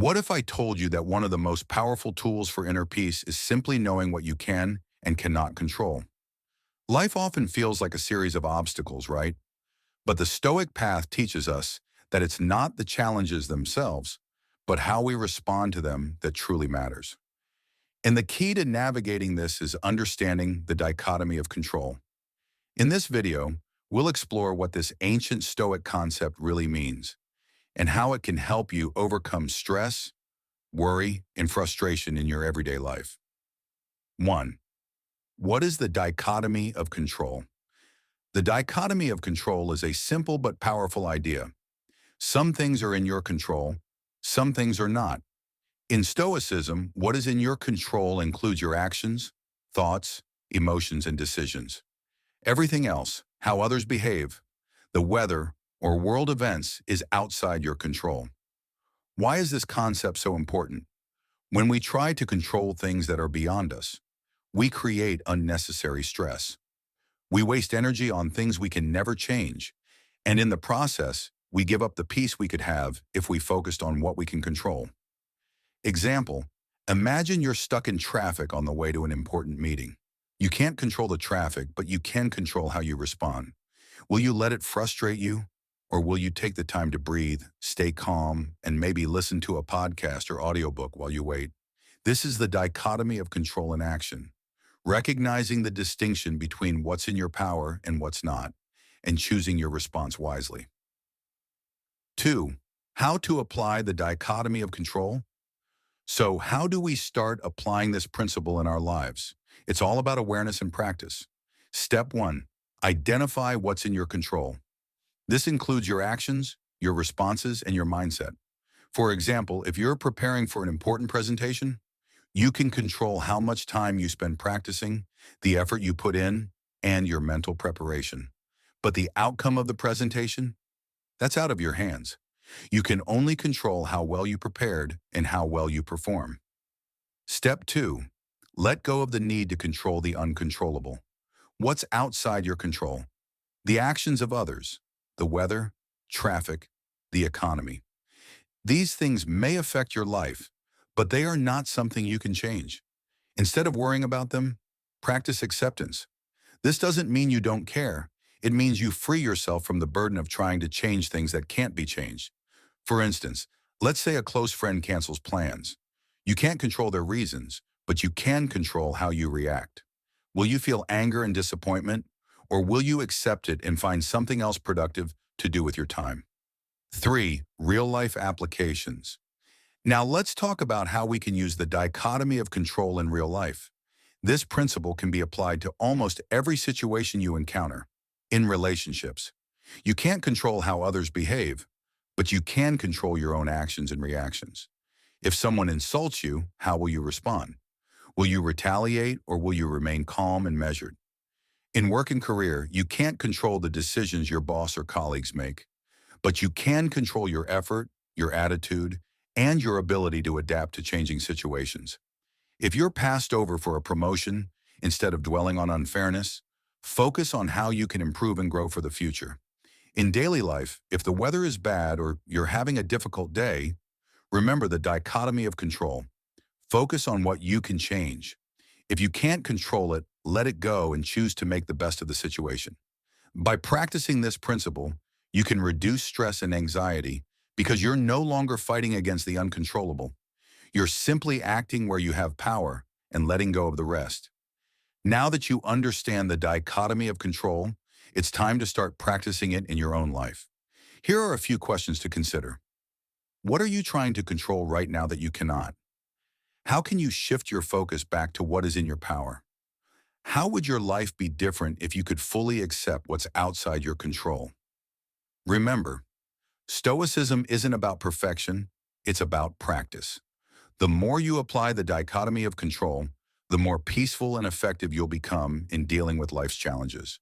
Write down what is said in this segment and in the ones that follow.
What if I told you that one of the most powerful tools for inner peace is simply knowing what you can and cannot control? Life often feels like a series of obstacles, right? But the Stoic path teaches us that it's not the challenges themselves, but how we respond to them that truly matters. And the key to navigating this is understanding the dichotomy of control. In this video, we'll explore what this ancient Stoic concept really means and how it can help you overcome stress, worry, and frustration in your everyday life. 1. What is the dichotomy of control? The dichotomy of control is a simple but powerful idea. Some things are in your control, some things are not. In Stoicism, what is in your control includes your actions, thoughts, emotions, and decisions. Everything else, how others behave, the weather, or world events, is outside your control. Why is this concept so important? When we try to control things that are beyond us, we create unnecessary stress. We waste energy on things we can never change, and in the process, we give up the peace we could have if we focused on what we can control. Example, imagine you're stuck in traffic on the way to an important meeting. You can't control the traffic, but you can control how you respond. Will you let it frustrate you? Or will you take the time to breathe, stay calm, and maybe listen to a podcast or audiobook while you wait? This is the dichotomy of control in action. Recognizing the distinction between what's in your power and what's not, and choosing your response wisely. 2. How to apply the dichotomy of control? So how do we start applying this principle in our lives? It's all about awareness and practice. Step 1. Identify what's in your control. This includes your actions, your responses, and your mindset. For example, if you're preparing for an important presentation, you can control how much time you spend practicing, the effort you put in, and your mental preparation. But the outcome of the presentation? That's out of your hands. You can only control how well you prepared and how well you perform. Step 2. Let go of the need to control the uncontrollable. What's outside your control? The actions of others, the weather, traffic, the economy. These things may affect your life, but they are not something you can change. Instead of worrying about them, practice acceptance. This doesn't mean you don't care. It means you free yourself from the burden of trying to change things that can't be changed. For instance, let's say a close friend cancels plans. You can't control their reasons, but you can control how you react. Will you feel anger and disappointment, or will you accept it and find something else productive to do with your time? 3. Real-life applications. Now let's talk about how we can use the dichotomy of control in real life. This principle can be applied to almost every situation you encounter. In relationships, you can't control how others behave, but you can control your own actions and reactions. If someone insults you, how will you respond? Will you retaliate, or will you remain calm and measured? In work and career, you can't control the decisions your boss or colleagues make, but you can control your effort, your attitude, and your ability to adapt to changing situations. If you're passed over for a promotion, instead of dwelling on unfairness, focus on how you can improve and grow for the future. In daily life, if the weather is bad or you're having a difficult day, remember the dichotomy of control. Focus on what you can change. If you can't control it, let it go and choose to make the best of the situation. By practicing this principle, you can reduce stress and anxiety because you're no longer fighting against the uncontrollable. You're simply acting where you have power and letting go of the rest. Now that you understand the dichotomy of control, it's time to start practicing it in your own life. Here are a few questions to consider. What are you trying to control right now that you cannot? How can you shift your focus back to what is in your power? How would your life be different if you could fully accept what's outside your control? Remember, Stoicism isn't about perfection, it's about practice. The more you apply the dichotomy of control, the more peaceful and effective you'll become in dealing with life's challenges.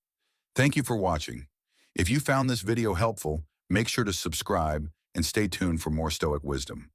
Thank you for watching. If you found this video helpful, make sure to subscribe and stay tuned for more Stoic wisdom.